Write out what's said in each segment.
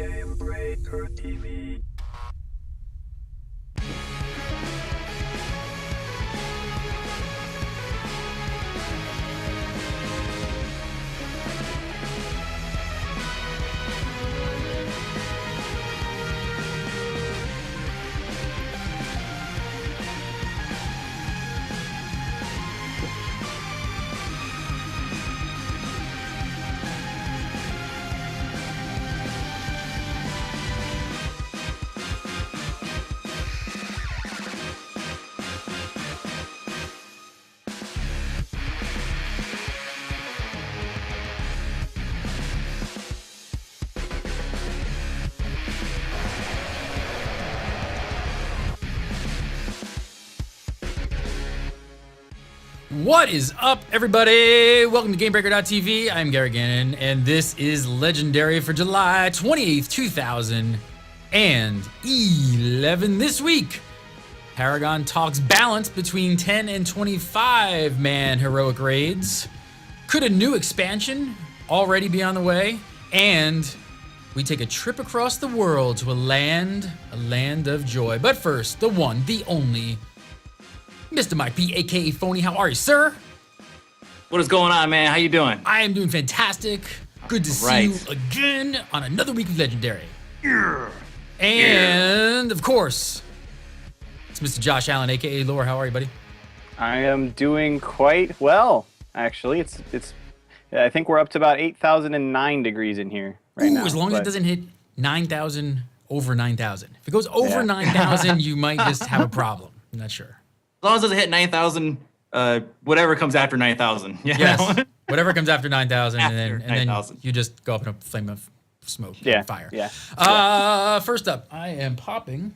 Game Breaker TV. What is up, everybody? Welcome to GameBreaker.tv. I'm Gary Gannon, and this is Legendary for July 28th, 2011. This week, Paragon talks balance between 10 and 25-man heroic raids. Could a new expansion already be on the way? And we take a trip across the world to a land of joy. But first, the one, the only, Mr. Mike P, aka Phony. How are you, sir? What is going on, man? How you doing? I am doing fantastic. Good to see you again on another week of Legendary. And of course, it's Mr. Josh Allen, aka Lore. How are you, buddy? I am doing quite well, actually. It's. I think we're up to about 8,009 degrees in here right now. As long as it doesn't hit 9,000 over 9,000. If it goes over 9,000, you might just have a problem. I'm not sure. As long as it doesn't hit 9,000, whatever comes after 9,000. Yes, whatever comes after 9,000, and then you just go up in a flame of smoke and fire. First up, I am popping.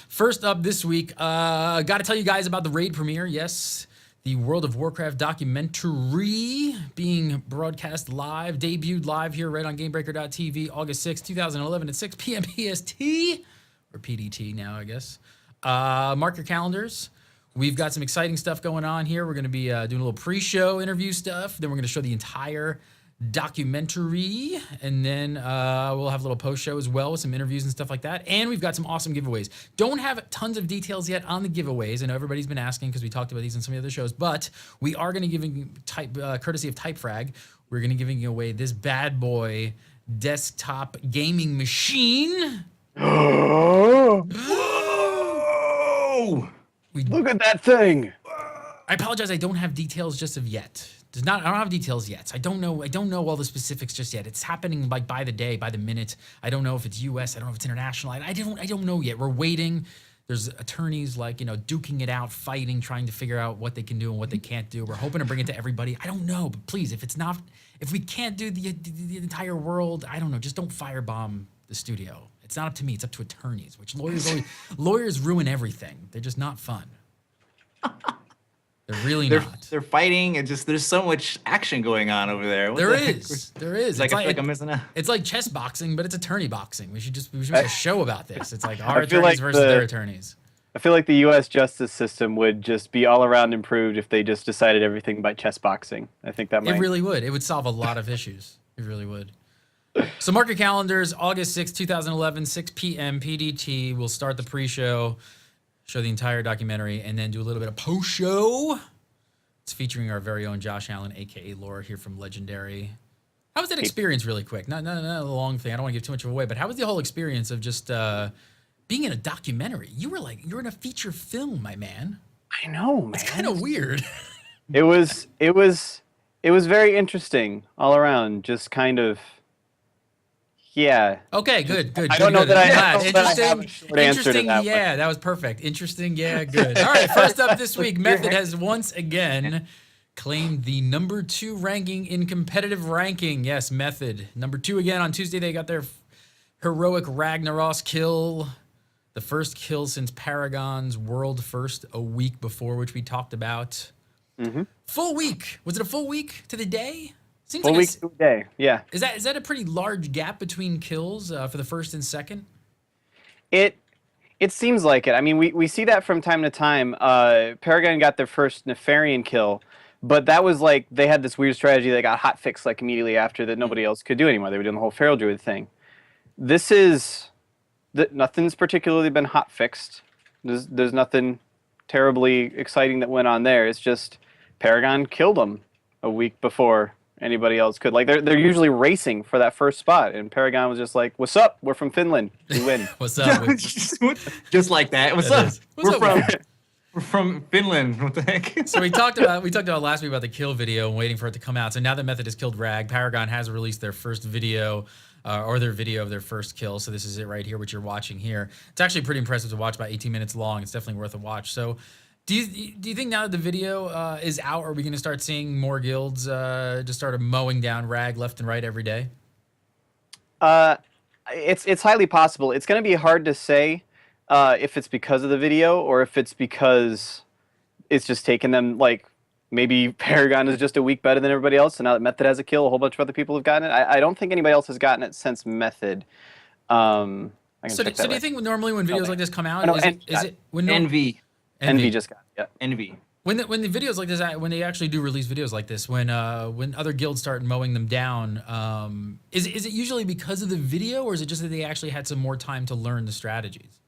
First up this week, got to tell you guys about the raid premiere. Yes, the World of Warcraft documentary being broadcast live, debuted live here right on GameBreaker.tv, August 6, 2011 at 6 p.m. PST, or PDT now, I guess. Mark your calendars. We've got some exciting stuff going on here. We're going to be doing a little pre-show interview stuff. Then we're going to show the entire documentary. And then we'll have a little post-show as well with some interviews and stuff like that. And we've got some awesome giveaways. Don't have tons of details yet on the giveaways. I know everybody's been asking because we talked about these in some of the other shows. But we are going to courtesy of Typefrag, we're going to giving away this bad boy desktop gaming machine. Look at that thing! I apologize. I don't have details just of yet. I don't have details yet. So I don't know all the specifics just yet. It's happening like by the day, by the minute. I don't know if it's U.S. I don't know if it's international. I don't know yet. We're waiting. There's attorneys duking it out, fighting, trying to figure out what they can do and what they can't do. We're hoping to bring it to everybody. I don't know, but please, if we can't do the entire world, I don't know. Just don't firebomb the studio. It's not up to me. It's up to attorneys, which lawyers ruin everything. They're just not fun. They're really not. They're fighting. There's so much action going on over there. There is. It's like I feel like I'm missing out. It's like chess boxing, but it's attorney boxing. We should make a show about this. It's like our attorneys versus their attorneys. I feel like the U.S. justice system would just be all around improved if they just decided everything by chess boxing. I think that might. It really would. It would solve a lot of issues. It really would. So mark your calendars, August 6, 2011, 6 p.m. PDT. We'll start the pre-show, show the entire documentary, and then do a little bit of post-show. It's featuring our very own Josh Allen, a.k.a. Laura, here from Legendary. How was that experience really quick? Not a long thing. I don't want to give too much away, but how was the whole experience of just being in a documentary? You're in a feature film, my man. I know, man. It's kind of weird. It was very interesting all around, just kind of. Yeah. Okay, good. I don't know that I have interesting. a short answer to that. Yeah, that was perfect. Interesting. Yeah, good. All right, first up this week, Method has once again claimed the number 2 ranking in competitive ranking. Yes, Method. Number 2 again. On Tuesday, they got their heroic Ragnaros kill. The first kill since Paragon's world first a week before, which we talked about. Mm-hmm. Full week. Was it a full week to the day? Seems full like week to a day, yeah. Is that a pretty large gap between kills for the first and second? It seems like it. I mean, we see that from time to time. Paragon got their first Nefarian kill, but that was like they had this weird strategy that got hotfixed like immediately after that nobody else could do anymore. They were doing the whole Feral Druid thing. this is nothing's particularly been hot fixed. There's nothing terribly exciting that went on there. It's just Paragon killed them a week before anybody else could. Like they're usually racing for that first spot, and Paragon was just like, "What's up? We're from Finland. We win." What's up? Just like that. What's up? We're from Finland. What the heck? So we talked about last week about the kill video and waiting for it to come out. So now that Method has killed Rag, Paragon has released their first video. Or their video of their first kill. So this is it right here, what you're watching here. It's actually pretty impressive to watch, about 18 minutes long. It's definitely worth a watch. So do you think now that the video is out, are we going to start seeing more guilds just start mowing down Rag left and right every day? It's highly possible. It's going to be hard to say if it's because of the video or if it's because it's just taken them, like, maybe Paragon is just a week better than everybody else, and now that Method has a kill, a whole bunch of other people have gotten it. I don't think anybody else has gotten it since Method. So do you think normally when videos like this come out, is it when Envy just got it? Yeah. Envy. When the videos like this, when they actually do release videos like this, when other guilds start mowing them down, is it usually because of the video, or is it just that they actually had some more time to learn the strategies?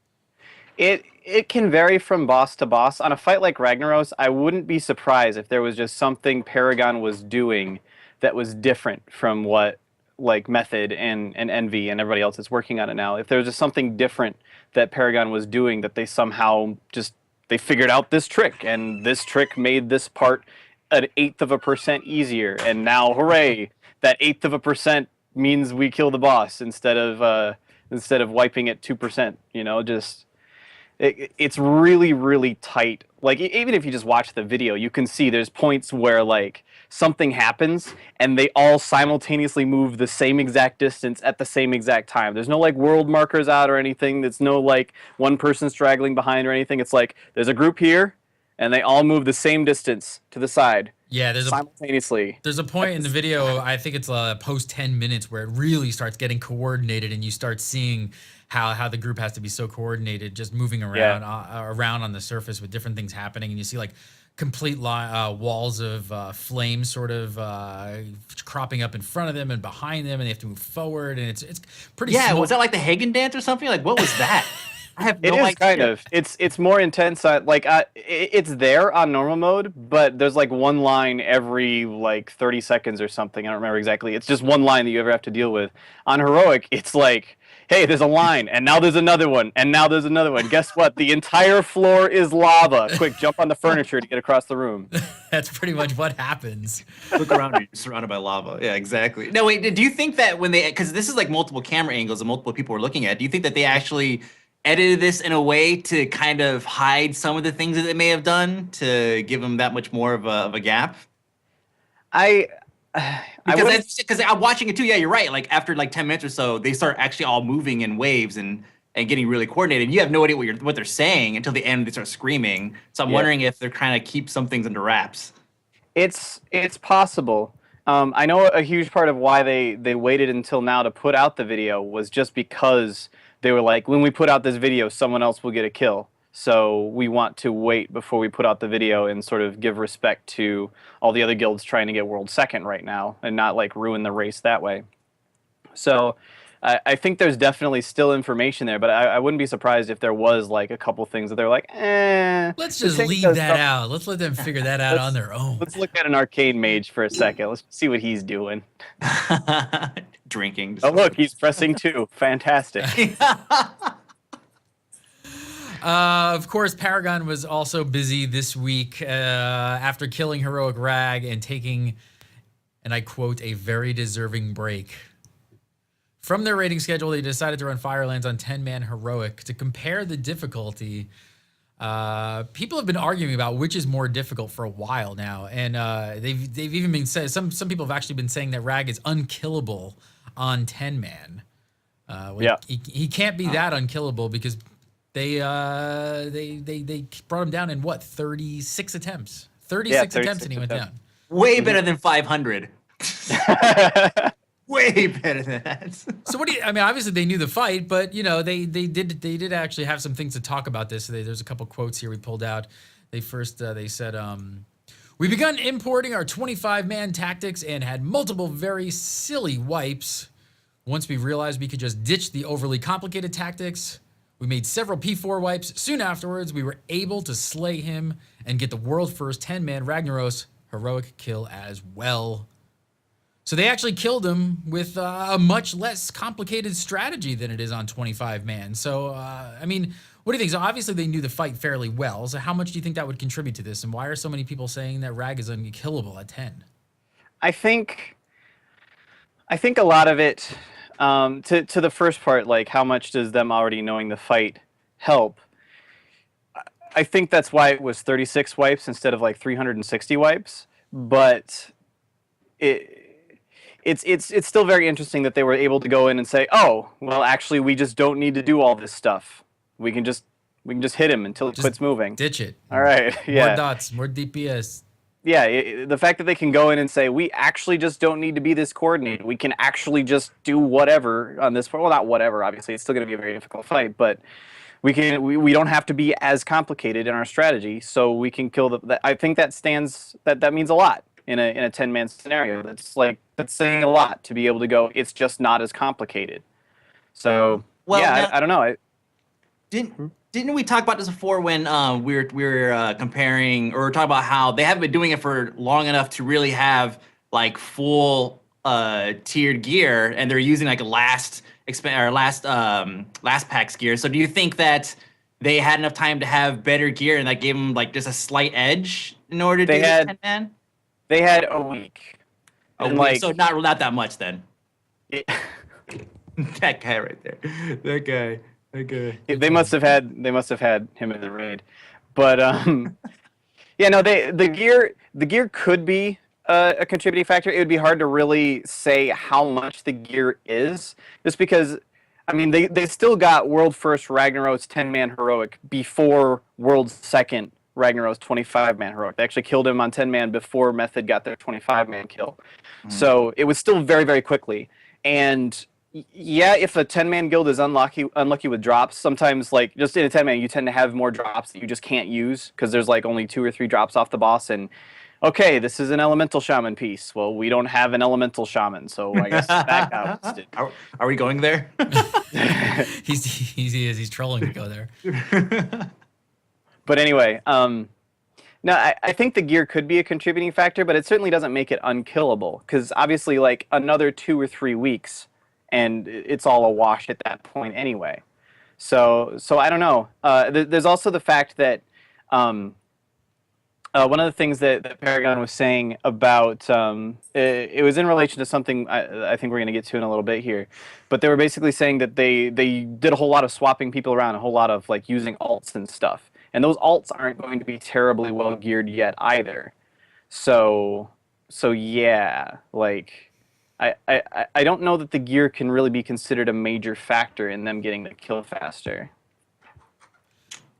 It can vary from boss to boss. On a fight like Ragnaros, I wouldn't be surprised if there was just something Paragon was doing that was different from what like Method and Envy and everybody else is working on it now. If there was just something different that Paragon was doing that they somehow they figured out this trick, and this trick made this part an 1/8% easier, and now hooray, that 1/8% means we kill the boss instead of wiping it 2%. You know, just. It's really, really tight. Like, even if you just watch the video, you can see there's points where, like, something happens and they all simultaneously move the same exact distance at the same exact time. There's no, like, world markers out or anything. There's no, like, one person straggling behind or anything. It's like, there's a group here, and they all move the same distance to the side. Yeah, simultaneously. There's a point in the video, I think it's post 10 minutes, where it really starts getting coordinated, and you start seeing how the group has to be so coordinated, just moving around around on the surface with different things happening, and you see like complete walls of flames sort of cropping up in front of them and behind them, and they have to move forward, and it's pretty. Yeah, small. Was that like the Hagen dance or something? Like, what was that? I have no idea. It is kind of. It's more intense. It's there on normal mode, but there's like one line every like 30 seconds or something. I don't remember exactly. It's just one line that you ever have to deal with. On heroic, it's like, hey, there's a line, and now there's another one, and now there's another one. Guess what? The entire floor is lava. Quick, jump on the furniture to get across the room. That's pretty much what happens. Look around you, you're surrounded by lava. Yeah, exactly. No, wait, do you think that when because this is like multiple camera angles and multiple people are looking at, do you think that they actually edited this in a way to kind of hide some of the things that they may have done to give them that much more of a gap? Because I'm watching it too. Yeah, you're right. Like after like 10 minutes or so, they start actually all moving in waves and getting really coordinated. You have no idea what they're saying until the end. They start screaming. So I'm wondering if they're trying to keep some things under wraps. It's possible. I know a huge part of why they waited until now to put out the video was just because they were like, when we put out this video, someone else will get a kill. So we want to wait before we put out the video and sort of give respect to all the other guilds trying to get world second right now and not like ruin the race that way. So I think there's definitely still information there, but I wouldn't be surprised if there was like a couple things that they're like, let's just leave that out. Let's let them figure that out on their own. Let's look at an arcane mage for a second. Let's see what he's doing. Drinking. Oh, look, he's pressing 2. Fantastic. Of course, Paragon was also busy this week after killing Heroic Rag and taking, and I quote, a very deserving break. From their rating schedule, they decided to run Firelands on 10-man Heroic. To compare the difficulty, people have been arguing about which is more difficult for a while now, and they've even been saying, some people have actually been saying that Rag is unkillable on 10-man. He can't be that unkillable because they brought him down in what, 36 attempts? 36 attempts and he went down. Way better than 500. Way better than that. So what do you? I mean, obviously they knew the fight, but you know they did actually have some things to talk about this. There's a couple quotes here we pulled out. They said, "We begun importing our 25-man tactics and had multiple very silly wipes. Once we realized we could just ditch the overly complicated tactics, we made several P4 wipes. Soon afterwards, we were able to slay him and get the world first 10-man Ragnaros heroic kill as well. So they actually killed him with a much less complicated strategy than it is on 25-man. So, I mean, what do you think? So obviously they knew the fight fairly well. So how much do you think that would contribute to this? And why are so many people saying that Rag is unkillable at 10? I think a lot of it, to the first part, like how much does them already knowing the fight help? I think that's why it was 36 wipes instead of like 360 wipes. But it's still very interesting that they were able to go in and say, oh, well, actually, we just don't need to do all this stuff. We can just hit him until he quits moving. Ditch it. All right. Yeah. More dots, more DPS. Yeah, the fact that they can go in and say, we actually just don't need to be this coordinated. We can actually just do whatever on this. Well, not whatever, obviously. It's still going to be a very difficult fight, but we don't have to be as complicated in our strategy, so we can kill I think that means a lot in a 10-man scenario. That's saying a lot to be able to go, it's just not as complicated. So, well, yeah, I don't know. Didn't we talk about this before when we were comparing, or talking about how they haven't been doing it for long enough to really have like full tiered gear, and they're using like last pack's gear. So do you think that they had enough time to have better gear and that gave them like just a slight edge in order to do 10-man? They had a week. So not that much then. That guy right there. That guy. Okay. They must have had him in the raid, but yeah, no, the gear could be a contributing factor. It would be hard to really say how much the gear is, just because, I mean, they still got world first Ragnaros 10-man heroic before world second Ragnaros 25-man heroic. They actually killed him on 10-man before Method got their 25-man kill, so it was still very, very quickly. And yeah, if a 10-man guild is unlucky with drops, sometimes, like, just in a 10-man, you tend to have more drops that you just can't use because there's, like, only 2 or 3 drops off the boss, and, okay, this is an elemental shaman piece. Well, we don't have an elemental shaman, so I guess back out. Are we going there? He's trolling to go there. But anyway, no, I think the gear could be a contributing factor, but it certainly doesn't make it unkillable, because obviously, like, another 2 or 3 weeks, and it's all a wash at that point anyway. So I don't know. There's also the fact that one of the things that Paragon was saying about, it was in relation to something I think we're going to get to in a little bit here, but they were basically saying that they did a whole lot of swapping people around, a whole lot of like using alts and stuff, and those alts aren't going to be terribly well geared yet either. So yeah, like, I don't know that the gear can really be considered a major factor in them getting the kill faster.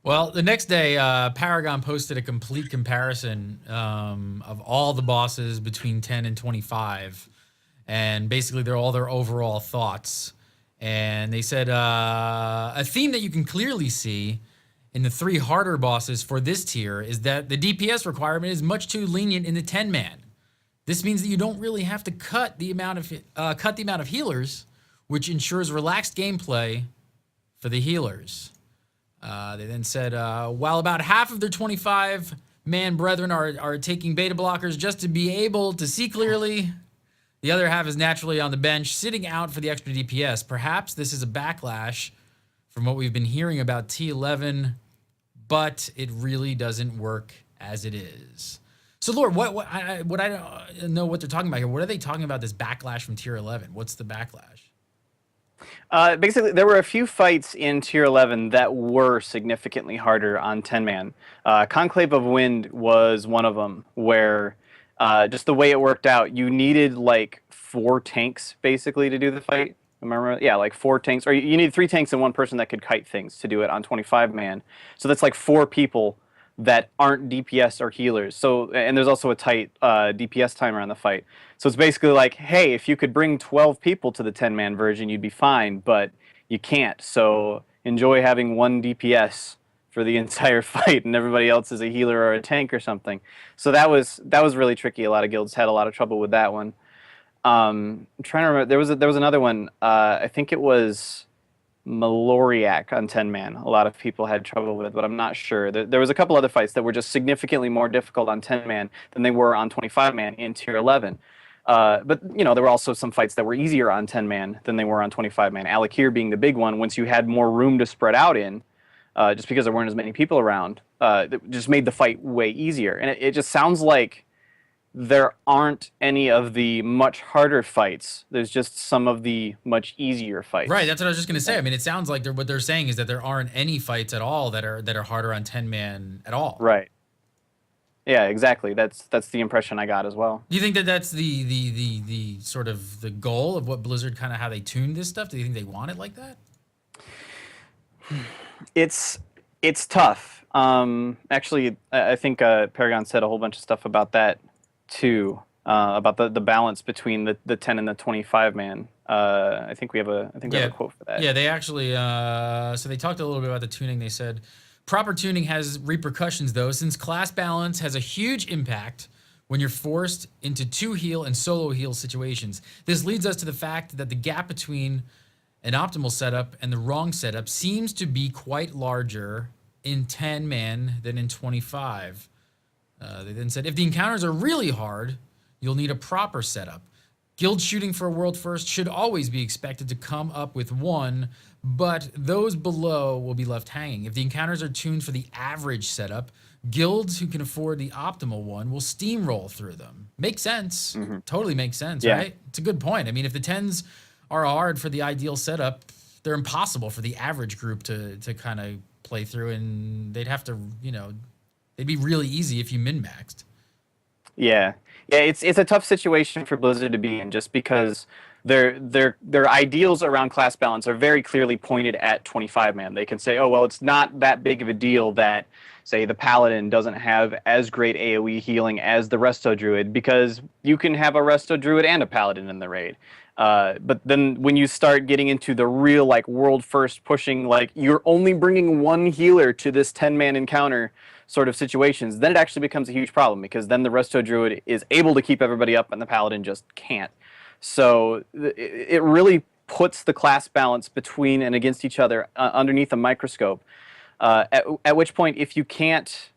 Well, the next day, Paragon posted a complete comparison of all the bosses between 10 and 25, and basically they're all their overall thoughts. And they said a theme that you can clearly see in the 3 harder bosses for this tier is that the DPS requirement is much too lenient in the 10-man. This means that you don't really have to cut the amount of healers, which ensures relaxed gameplay for the healers. They then said, while about half of their 25-man brethren are taking beta blockers just to be able to see clearly, the other half is naturally on the bench, sitting out for the extra DPS. Perhaps this is a backlash from what we've been hearing about T11, but it really doesn't work as it is. So, Lord, I don't know what they're talking about here. What are they talking about, this backlash from Tier 11? What's the backlash? Basically, there were a few fights in Tier 11 that were significantly harder on 10-man. Conclave of Wind was one of them, where just the way it worked out, you needed like 4 tanks, basically, to do the fight. Remember? Yeah, like 4 tanks. Or you need 3 tanks and 1 person that could kite things to do it on 25-man. So that's like 4 people that aren't DPS or healers. So, and there's also a tight DPS timer on the fight. So it's basically like, hey, if you could bring 12 people to the 10-man version, you'd be fine, but you can't. So enjoy having 1 DPS for the entire fight, and everybody else is a healer or a tank or something. So that was really tricky. A lot of guilds had a lot of trouble with that one. I'm trying to remember. There was another one. I think it was Maloriak on 10 man. A lot of people had trouble with, but I'm not sure. There was a couple other fights that were just significantly more difficult on 10 man than they were on 25 man in tier 11. But you know, there were also some fights that were easier on 10 man than they were on 25 man. Alakir being the big one. Once you had more room to spread out in, just because there weren't as many people around, it just made the fight way easier. And it just sounds like there aren't any of the much harder fights. There's just some of the much easier fights. Right, that's what I was just gonna say. I mean, it sounds like what they're saying is that there aren't any fights at all that are harder on 10 man at all. Right. Yeah, exactly. That's the impression I got as well. Do you think that that's the sort of the goal of what Blizzard, kind of how they tuned this stuff? Do you think they want it like that? It's tough. Actually, I think Paragon said a whole bunch of stuff about that too, about the balance between the 10 and the 25 man. I think we have a quote for that. Yeah, they actually so they talked a little bit about the tuning. They said proper tuning has repercussions though, since class balance has a huge impact when you're forced into 2 heal and solo heal situations. This leads us to the fact that the gap between an optimal setup and the wrong setup seems to be quite larger in 10 man than in 25. They then said, if the encounters are really hard, you'll need a proper setup. Guild shooting for a world first should always be expected to come up with one, but those below will be left hanging. If the encounters are tuned for the average setup, guilds who can afford the optimal one will steamroll through them. Makes sense. Mm-hmm. Totally makes sense, yeah. Right? It's a good point. I mean, if the 10s are hard for the ideal setup, they're impossible for the average group to kind of play through, and they'd have to, you know, they'd be really easy if you min-maxed. Yeah. Yeah, it's a tough situation for Blizzard to be in, just because their ideals around class balance are very clearly pointed at 25 man. They can say, oh, well, it's not that big of a deal that, say, the Paladin doesn't have as great AoE healing as the Resto Druid, because you can have a Resto Druid and a Paladin in the raid. But then when you start getting into the real, like, world first pushing, like, you're only bringing one healer to this 10-man encounter sort of situations, then it actually becomes a huge problem, because then the Resto Druid is able to keep everybody up and the Paladin just can't. So it really puts the class balance between and against each other underneath a microscope. At which point, if you can't,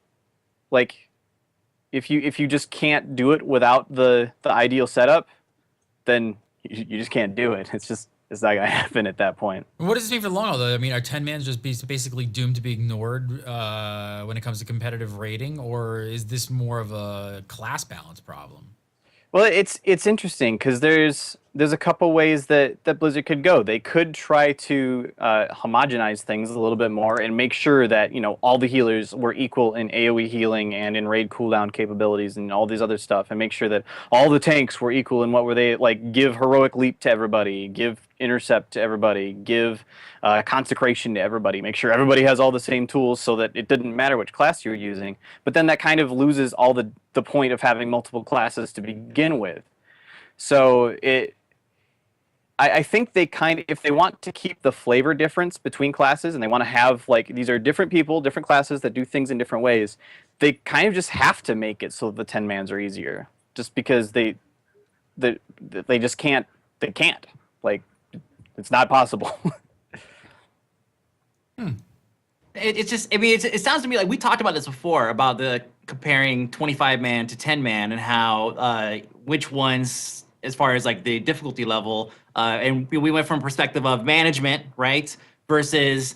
like, if you just can't do it without the ideal setup, then you just can't do it. It's not gonna happen at that point. What does this mean for the long haul, though? I mean, are 10 mans just basically doomed to be ignored when it comes to competitive rating, or is this more of a class balance problem? Well, it's interesting, because there's a couple ways that Blizzard could go. They could try to homogenize things a little bit more and make sure that, you know, all the healers were equal in AoE healing and in raid cooldown capabilities and all these other stuff, and make sure that all the tanks were equal in what were they, like, give heroic leap to everybody, give intercept to everybody, give consecration to everybody, make sure everybody has all the same tools so that it didn't matter which class you were using. But then that kind of loses all the point of having multiple classes to begin with. So I think they kind of, if they want to keep the flavor difference between classes, and they want to have, like, these are different people, different classes that do things in different ways, they kind of just have to make it so the 10 mans are easier, just because they just can't, like, it's not possible. It's just, I mean, it sounds to me like we talked about this before, about the comparing 25 man to 10 man and how which ones, as far as, like, the difficulty level, and we went from a perspective of management, right, versus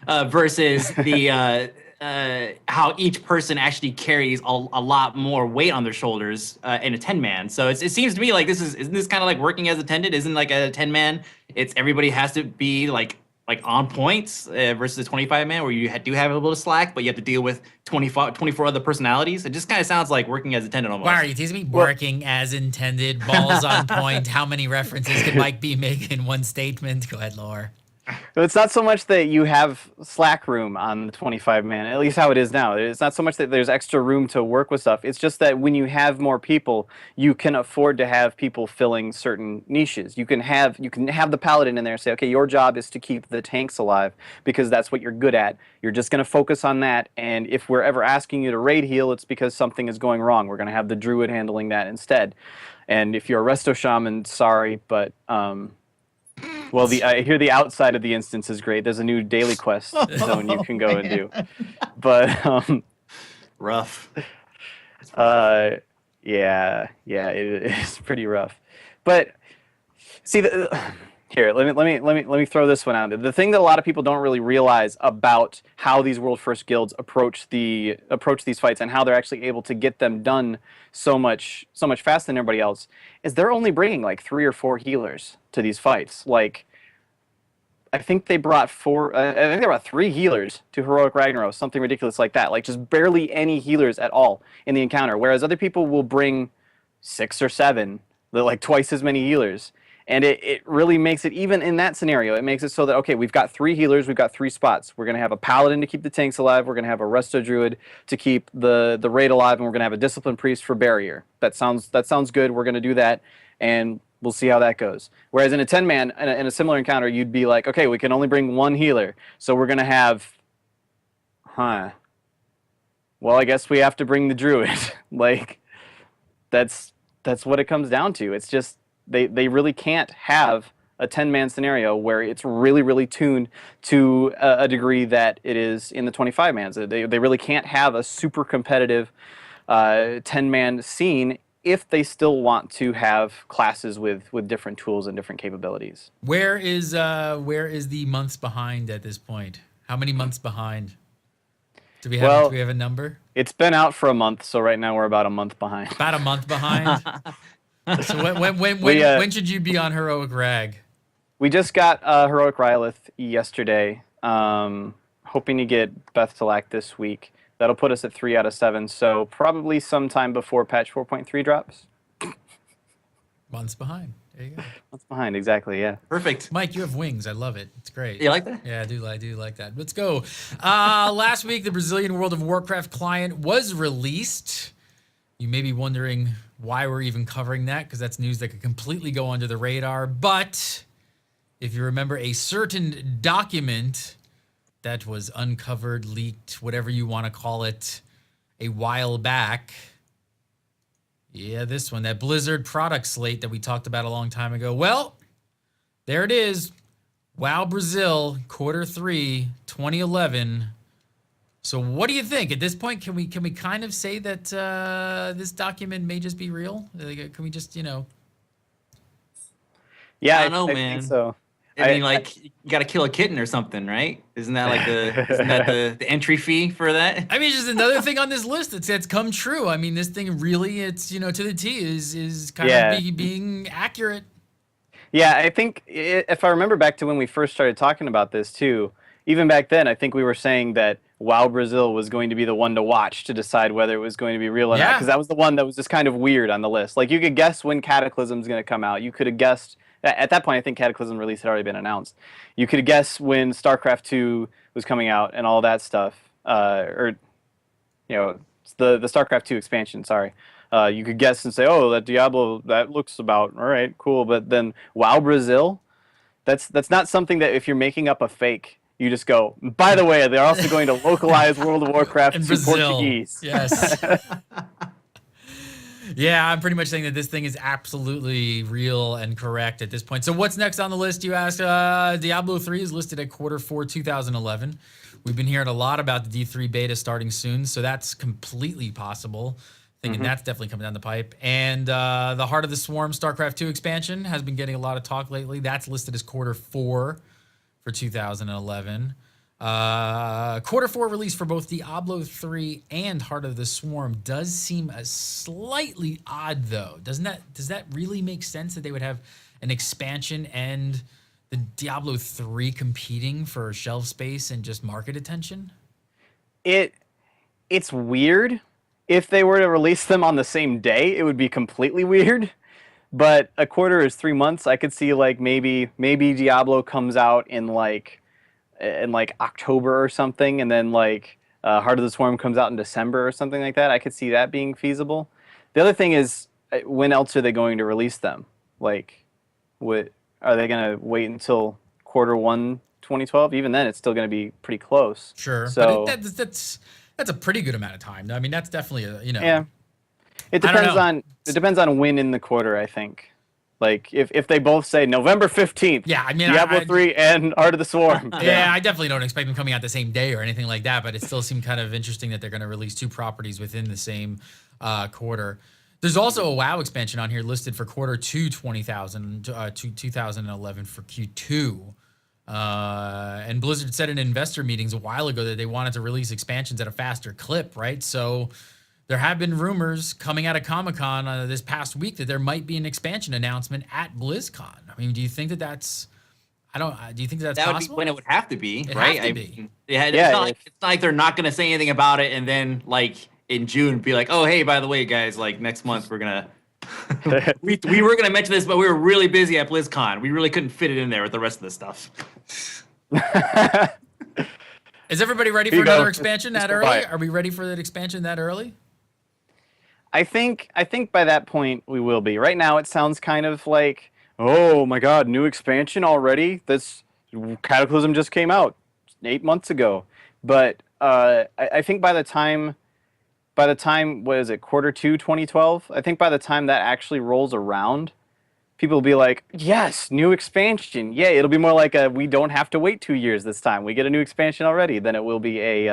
versus the how each person actually carries a lot more weight on their shoulders in a 10 man. So it seems to me like isn't this kind of like working as attended? Isn't, like, a 10 man? It's everybody has to be like on points versus a 25 man, where you do have a little slack, but you have to deal with 24 other personalities. It just kind of sounds like working as intended almost. Why are you teasing me? Working as intended, balls on point. How many references can Mike B make in one statement? Go ahead, Lore. It's not so much that you have slack room on the 25 man, at least how it is now. It's not so much that there's extra room to work with stuff. It's just that when you have more people, you can afford to have people filling certain niches. You can have the Paladin in there and say, okay, your job is to keep the tanks alive, because that's what you're good at. You're just going to focus on that, and if we're ever asking you to raid heal, it's because something is going wrong. We're going to have the Druid handling that instead. And if you're a Resto Shaman, sorry, but well, I hear the outside of the instance is great. There's a new daily quest zone you can go and do, but rough. Yeah, it is pretty rough. But see, here, let me throw this one out. The thing that a lot of people don't really realize about how these World First guilds approach these fights and how they're actually able to get them done so much faster than everybody else is they're only bringing like 3 or 4 healers to these fights. Like, I think they brought 3 healers to Heroic Ragnaros, something ridiculous like that. Like, just barely any healers at all in the encounter, whereas other people will bring 6 or 7, like twice as many healers. And it really makes it, even in that scenario, it makes it so that, okay, we've got 3 healers, we've got 3 spots. We're going to have a Paladin to keep the tanks alive, we're going to have a Resto Druid to keep the raid alive, and we're going to have a Discipline Priest for Barrier. That sounds good, we're going to do that, and we'll see how that goes. Whereas in a 10-man, in a similar encounter, you'd be like, okay, we can only bring 1 healer, so we're going to have, well, I guess we have to bring the Druid. Like, that's what it comes down to. It's just, they really can't have a 10-man scenario where it's really, really tuned to a degree that it is in the 25-mans. They really can't have a super competitive 10-man scene if they still want to have classes with different tools and different capabilities. Where is the months behind at this point? How many months behind? Do we have a number? It's been out for a month, so right now we're about a month behind. About a month behind. So when should you be on Heroic Rag? We just got Heroic Rylith yesterday. Hoping to get Beth Talak this week. That'll put us at 3 out of 7, so probably sometime before patch 4.3 drops. Months behind. There you go. Months behind, exactly, yeah. Perfect. Mike, you have wings. I love it. It's great. You like that? Yeah, I do like that. Let's go. Last week, the Brazilian World of Warcraft client was released. You may be wondering why we're even covering that, because that's news that could completely go under the radar. But if you remember a certain document that was uncovered, leaked, whatever you want to call it, a while back. Yeah, this one, that Blizzard product slate that we talked about a long time ago. Well, there it is. WoW Brazil, Q3, 2011. So what do you think? At this point, can we kind of say that this document may just be real? Can we just, Yeah, I don't know, man. think so. I mean, like, you got to kill a kitten or something, right? Isn't that the entry fee for that? I mean, it's just another thing on this list that's come true. I mean, this thing really, it's, to the T is kind of being accurate. Yeah, I think if I remember back to when we first started talking about this too, even back then, I think we were saying that WoW Brazil was going to be the one to watch to decide whether it was going to be real or not, because that was the one that was just kind of weird on the list. Like, you could guess when Cataclysm's going to come out. You could have guessed. At that point, I think Cataclysm release had already been announced. You could guess when StarCraft 2 was coming out and all that stuff, the StarCraft 2 expansion. Sorry, you could guess and say, "Oh, that Diablo, that looks about all right, cool." But then WoW Brazil, that's not something that if you're making up a fake, you just go. By the way, they're also going to localize World of Warcraft to Portuguese. Yes. Yeah, I'm pretty much saying that this thing is absolutely real and correct at this point. So what's next on the list, you ask? Diablo 3 is listed at Q4 2011. We've been hearing a lot about the D3 beta starting soon, so that's completely possible. Thinking that's definitely coming down the pipe. And the Heart of the Swarm StarCraft 2 expansion has been getting a lot of talk lately. That's listed as Q4 for 2011. Q4 release for both Diablo 3 and Heart of the Swarm does seem slightly odd, though. Does that really make sense that they would have an expansion and the Diablo 3 competing for shelf space and just market attention? It's weird. If they were to release them on the same day, it would be completely weird. But a quarter is 3 months. I could see like maybe Diablo comes out in October or something, and then Heart of the Swarm comes out in December or something like that. I could see that being feasible. The other thing is, when else are they going to release them? Like, are they going to wait until Q1 2012? Even then, it's still going to be pretty close. Sure, so but that's a pretty good amount of time. I mean, that's definitely Yeah. It depends on when in the quarter, I think. Like if they both say November 15th, yeah, I mean Diablo 3 and Heart of the Swarm. Yeah, I definitely don't expect them coming out the same day or anything like that, but it still seemed kind of interesting that they're going to release 2 properties within the same quarter. There's also a WoW expansion on here listed for quarter 2 2011 for Q2. And Blizzard said in investor meetings a while ago that they wanted to release expansions at a faster clip, right? So there have been rumors coming out of Comic-Con this past week that there might be an expansion announcement at BlizzCon. I mean, do you think that's possible? Would be when it would have to be, It right? have to be. It's not like they're not going to say anything about it, and then like in June be like, oh hey, by the way, guys, like next month we're gonna we were gonna mention this, but we were really busy at BlizzCon. We really couldn't fit it in there with the rest of the stuff. Is everybody ready for another expansion that early? Are we ready for that expansion that early? I think by that point we will be. Right now it sounds kind of like, oh my god, new expansion already? This Cataclysm just came out 8 months ago. But I think by the time what is it, quarter 2 2012? I think by the time that actually rolls around, people will be like, yes, new expansion. Yeah, it'll be more like we don't have to wait 2 years this time. We get a new expansion already. Then it will be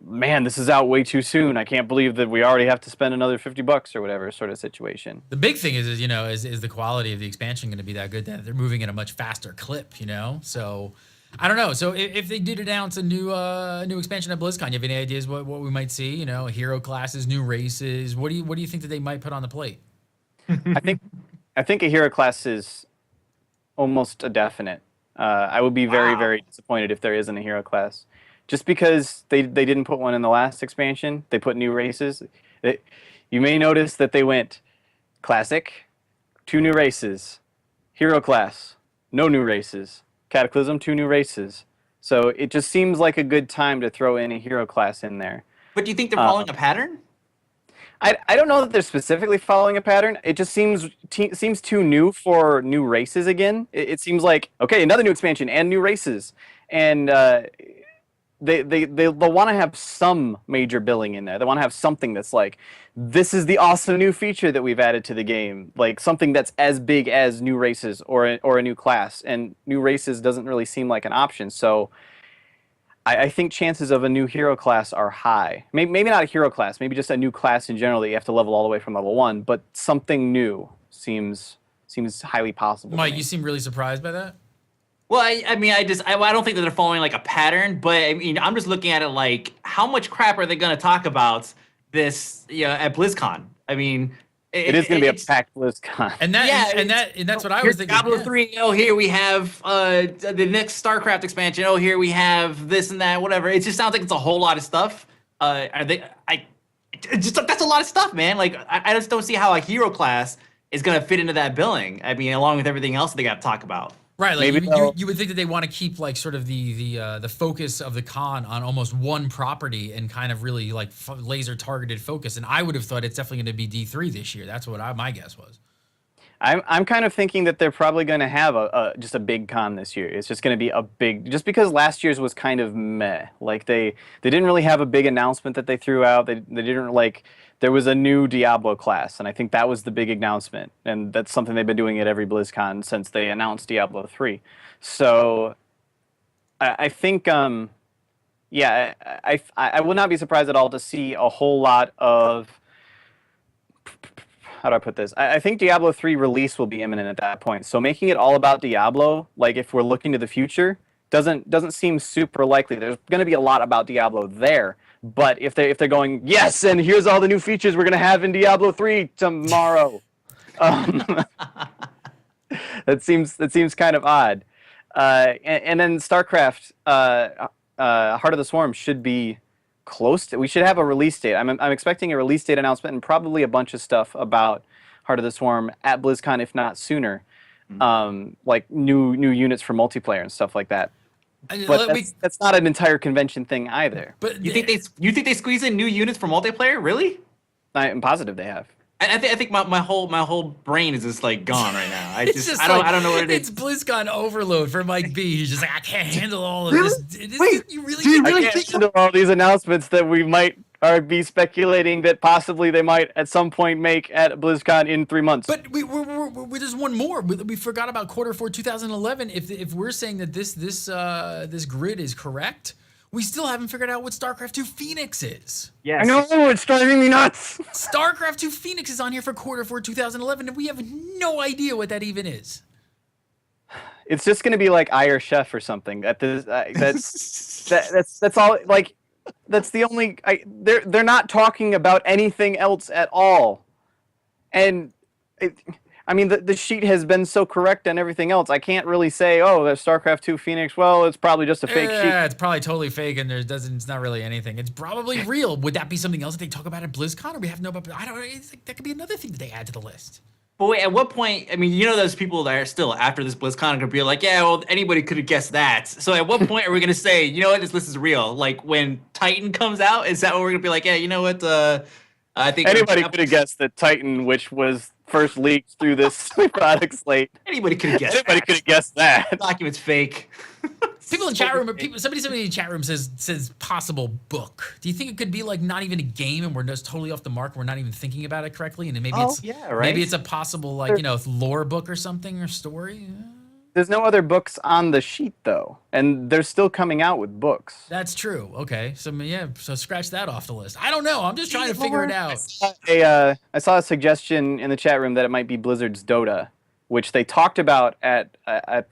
man, this is out way too soon. I can't believe that we already have to spend another $50 or whatever sort of situation. The big thing is the quality of the expansion going to be that good that they're moving at a much faster clip, So I don't know. So if they did announce a new expansion at BlizzCon, you have any ideas what we might see? Hero classes, new races. What do you think that they might put on the plate? I think a hero class is almost a definite. I would be very, very disappointed if there isn't a hero class. Just because they didn't put one in the last expansion, they put new races. You may notice that they went Classic, 2 new races, Hero class, no new races, Cataclysm, 2 new races. So it just seems like a good time to throw in a hero class in there. But do you think they're following a pattern? I don't know that they're specifically following a pattern. It just seems too new for new races again. It seems like, okay, another new expansion and new races. And they'll want to have some major billing in there. They want to have something that's like, this is the awesome new feature that we've added to the game. Like something that's as big as new races or a new class. And new races doesn't really seem like an option. So I think chances of a new hero class are high. Maybe not a hero class. Maybe just a new class in general that you have to level all the way from level 1. But something new seems highly possible. Mike, you seem really surprised by that? Well, I don't think that they're following like a pattern, but I mean, I'm just looking at it like, how much crap are they going to talk about this, at BlizzCon? I mean, it is going to be a packed BlizzCon, and that's what I was thinking. Diablo 3. Oh, here we have the next StarCraft expansion. Oh, here we have this and that, whatever. It just sounds like it's a whole lot of stuff. That's a lot of stuff, man. Like, I just don't see how a hero class is going to fit into that billing. I mean, along with everything else that they got to talk about. Right, like you would think that they want to keep like sort of the focus of the con on almost one property and kind of really like laser targeted focus. And I would have thought it's definitely going to be D3 this year. That's what my guess was. I'm kind of thinking that they're probably going to have just a big con this year. It's just going to be a big, just because last year's was kind of meh. Like they didn't really have a big announcement that they threw out. They didn't like. There was a new Diablo class, and I think that was the big announcement. And that's something they've been doing at every BlizzCon since they announced Diablo 3. So I think, I would not be surprised at all to see a whole lot of, how do I put this? I think Diablo 3 release will be imminent at that point. So making it all about Diablo, like if we're looking to the future, doesn't seem super likely. There's going to be a lot about Diablo there. But if they're going, yes, and here's all the new features we're going to have in Diablo 3 tomorrow. That seems kind of odd. And then StarCraft, Heart of the Swarm should be close to, we should have a release date. I'm expecting a release date announcement and probably a bunch of stuff about Heart of the Swarm at BlizzCon, if not sooner. Like new units for multiplayer and stuff like that. But that's not an entire convention thing either. But you think they squeeze in new units for multiplayer? Really? I'm positive they have. I think my whole brain is just like gone right now. I don't know what it is. It's BlizzCon overload for Mike B. He's just like, I can't handle all of this. Wait, you really I can't handle all these announcements that we might are be speculating that possibly they might at some point make at BlizzCon in 3 months. But there's one more. We forgot about Q4 2011. If we're saying that this grid is correct, we still haven't figured out what StarCraft 2 Phoenix is. Yes. I know, it's driving me nuts. StarCraft 2 Phoenix is on here for Q4 2011, and we have no idea what that even is. It's just going to be like Iron Chef or something. That's all. Like, that's the only. They're not talking about anything else at all, and I mean, the sheet has been so correct on everything else. I can't really say, oh, there's StarCraft 2 Phoenix. Well, it's probably just a fake sheet. Yeah, it's probably totally fake, and it's not really anything. It's probably real. Would that be something else that they talk about at BlizzCon, or we have no? I don't know. That could be another thing that they add to the list. But wait, at what point? I mean, those people that are still after this BlizzCon are gonna be like, yeah, well, anybody could have guessed that. So at what point are we gonna say, you know what, this list is real? Like when Titan comes out, is that what we're gonna be like? Yeah, you know what? I think anybody could have guessed that Titan, which was first leaked through this product slate. Anybody could have guessed. Anybody could have guessed that. The document's fake. People in chat room, somebody in the chat room says possible book. Do you think it could be like not even a game, and we're just totally off the mark? We're not even thinking about it correctly, and maybe maybe it's a possible lore book or something or story. There's no other books on the sheet though, and they're still coming out with books. That's true. Okay, so scratch that off the list. I don't know. I'm just trying to figure it out. I saw a suggestion in the chat room that it might be Blizzard's Dota, which they talked about at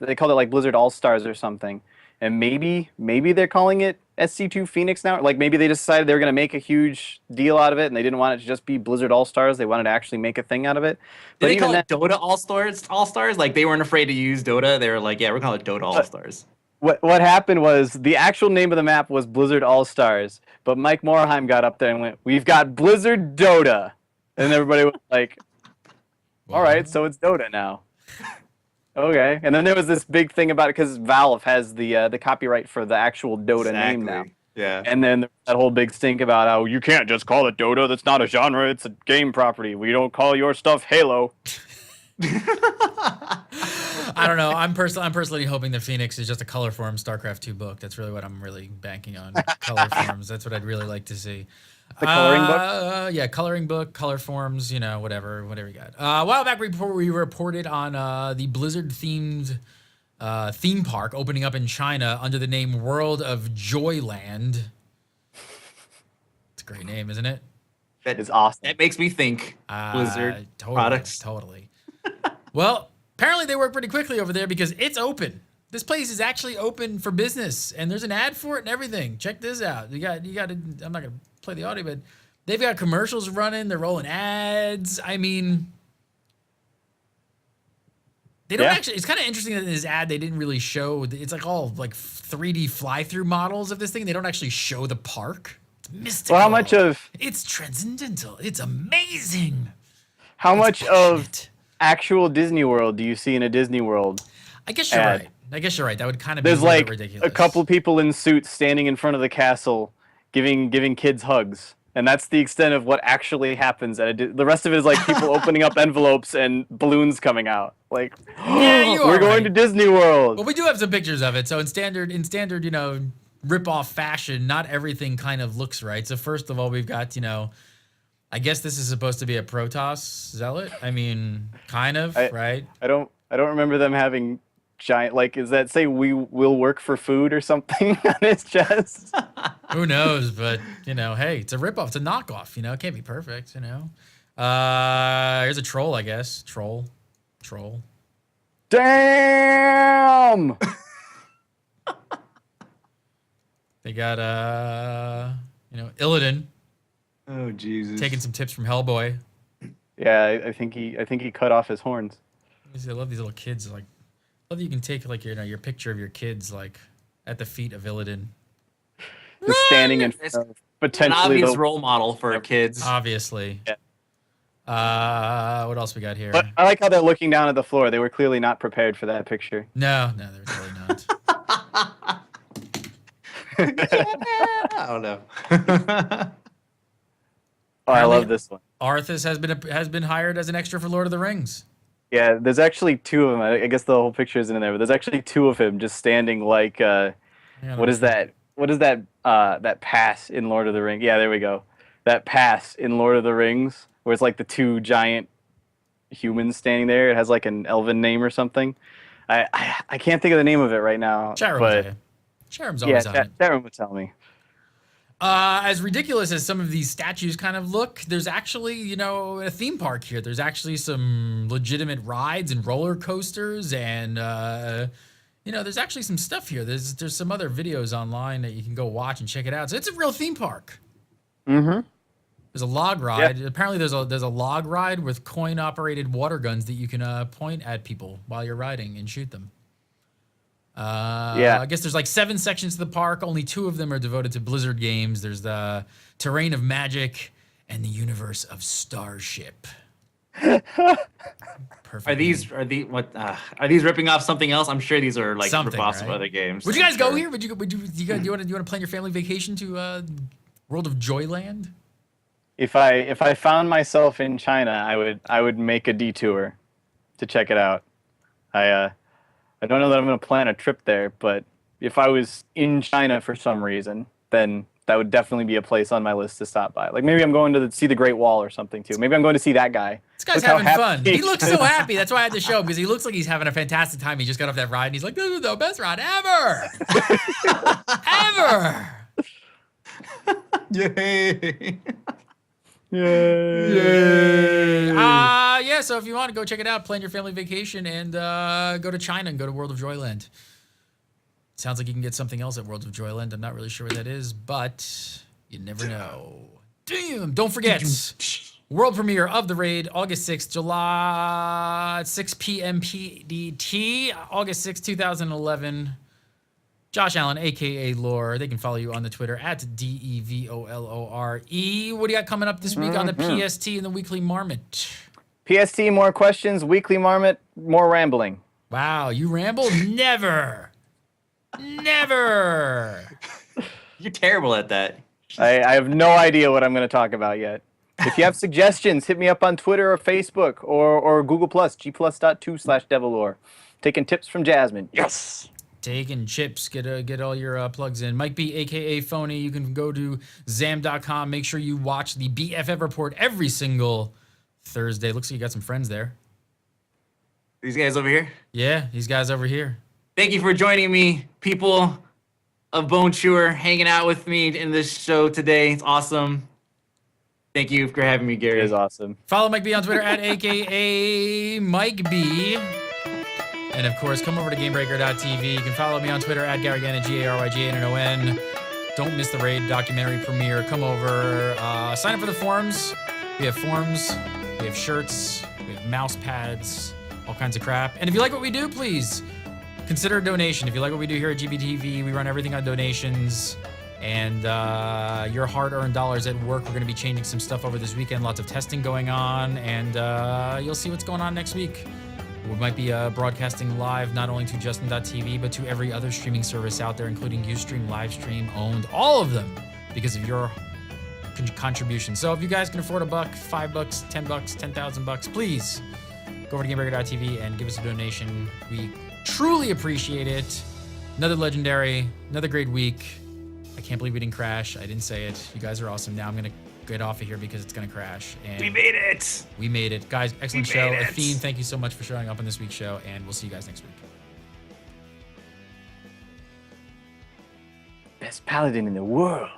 they called it like Blizzard All Stars or something. And maybe they're calling it SC2 Phoenix now. Like maybe they decided they were going to make a huge deal out of it, and they didn't want it to just be Blizzard All Stars. They wanted to actually make a thing out of it. Did they call it Dota All Stars? All Stars? Like they weren't afraid to use Dota. They were like, yeah, we're calling it Dota All Stars. What happened was the actual name of the map was Blizzard All Stars, but Mike Morhaime got up there and went, "We've got Blizzard Dota," and everybody was like, "All right, so it's Dota now." Okay, and then there was this big thing about it because Valve has the copyright for the actual Dota name now. Yeah. And then that whole big stink about how you can't just call it Dota. That's not a genre. It's a game property. We don't call your stuff Halo. I don't know. I'm personally hoping that Phoenix is just a color form StarCraft 2 book. That's really what I'm really banking on. Color forms. That's what I'd really like to see. The coloring book? Yeah, coloring book, color forms, whatever you got. A while back, we reported on the Blizzard-themed theme park opening up in China under the name World of Joyland. It's a great name, isn't it? That is awesome. That makes me think Blizzard products. Totally. Well, apparently they work pretty quickly over there because it's open. This place is actually open for business, and there's an ad for it and everything. Check this out. You got to. I'm not gonna play the audio, but they've got commercials running. They're rolling ads. I mean, they don't actually. It's kind of interesting that in this ad they didn't really show. It's like all like 3D fly-through models of this thing. They don't actually show the park. It's mystical. Well, how much of? It's transcendental. It's amazing. How much of actual Disney World do you see in a Disney World? I guess you're right. That would kind of be like ridiculous. A couple people in suits standing in front of the castle, giving kids hugs, and that's the extent of what actually happens. The rest of it is like people opening up envelopes and balloons coming out. Like, we're going to Disney World. Well, we do have some pictures of it. So in standard, rip-off fashion, not everything kind of looks right. So first of all, we've got, I guess this is supposed to be a Protoss zealot. I mean, kind of, right? I don't remember them having giant, like, is that say we will work for food or something on his chest? Who knows? But hey, it's a ripoff. It's a knockoff. It can't be perfect. Here's a troll, I guess. Troll. Damn. They got Illidan. Oh Jesus! Taking some tips from Hellboy. Yeah, I think he cut off his horns. I love these little kids. Like, I love that you can take like your picture of your kids like at the feet of Illidan. Just standing in front of potentially an obvious role model for kids. Obviously. Yeah. What else we got here? But I like how they're looking down at the floor. They were clearly not prepared for that picture. No, they were totally not. I don't know. Oh, I love this one. Arthas has been hired as an extra for Lord of the Rings. Yeah, there's actually two of them. I guess the whole picture isn't in there, but there's actually two of him just standing like what is that? What is that that pass in Lord of the Rings? Yeah, there we go. that pass in Lord of the Rings where it's like the two giant humans standing there. It has like an elven name or something. I can't think of the name of it right now. Sharon's always on it. Sharon would tell me. As ridiculous as some of these statues kind of look, there's actually, a theme park here. There's actually some legitimate rides and roller coasters, and there's actually some stuff here. There's some other videos online that you can go watch and check it out. So it's a real theme park. Mm-hmm. There's a log ride. Yeah. Apparently, there's a log ride with coin-operated water guns that you can point at people while you're riding and shoot them. I guess there's like 7 sections to the park. Only 2 of them are devoted to Blizzard games. There's the Terrain of Magic and the Universe of Starship. Perfect. Are these ripping off something else? I'm sure these are like rip-offs of other games. Would you guys go here? Do you want to plan your family vacation to World of Joyland? If I found myself in China, I would make a detour to check it out. I don't know that I'm going to plan a trip there, but if I was in China for some reason, then that would definitely be a place on my list to stop by. Like maybe I'm going to see the Great Wall or something too. Maybe I'm going to see that guy. This guy's having fun. He looks so happy. That's why I had to show him, because he looks like he's having a fantastic time. He just got off that ride and he's like, "This is the best ride ever, ever." Yay! So if you want to go check it out, plan your family vacation and go to China and go to World of Joyland. Sounds like you can get something else at World of Joyland. I'm not really sure what that is, but you never know. Damn! Don't forget, world premiere of The Raid, August 6th, July, 6 p.m. PDT, August 6th, 2011. Josh Allen, a.k.a. Lore. They can follow you on the Twitter at DEVOLORE. What do you got coming up this week on the PST and the Weekly Marmot? PST, more questions. Weekly Marmot, more rambling. Wow, you ramble? Never. Never. You're terrible at that. I have no idea what I'm going to talk about yet. If you have suggestions, hit me up on Twitter or Facebook or Google+, gplus.2/devilore. Taking tips from Jasmine. Yes! Taking chips, get all your plugs in. Mike B, a.k.a. Phony. You can go to zam.com. Make sure you watch the BFF Report every single Thursday. Looks like you got some friends there. These guys over here? Yeah, these guys over here. Thank you for joining me, people of Bone Chewer, hanging out with me in this show today. It's awesome. Thank you for having me, Gary. It is awesome. Follow Mike B on Twitter at a.k.a. Mike B. And of course, come over to GameBreaker.tv. You can follow me on Twitter at Gary Gannon, GaryGannon. Don't miss the Raid documentary premiere. Come over, sign up for the forums. We have forums, we have shirts, we have mouse pads, all kinds of crap. And if you like what we do, please consider a donation. If you like what we do here at GBTV, we run everything on donations. And your hard-earned dollars at work. We're going to be changing some stuff over this weekend. Lots of testing going on, and you'll see what's going on next week. We might be broadcasting live not only to Justin.tv, but to every other streaming service out there, including Ustream, Livestream, Owned, all of them, because of your contribution. So if you guys can afford $1, $5, $10, $10,000, please go over to GameBreaker.tv and give us a donation. We truly appreciate it. Another legendary, another great week. I can't believe we didn't crash. I didn't say it. You guys are awesome. Now I'm going to get off of here because it's going to crash. And we made it. We made it. Guys, excellent show. Athene, thank you so much for showing up on this week's show, and we'll see you guys next week. Best paladin in the world.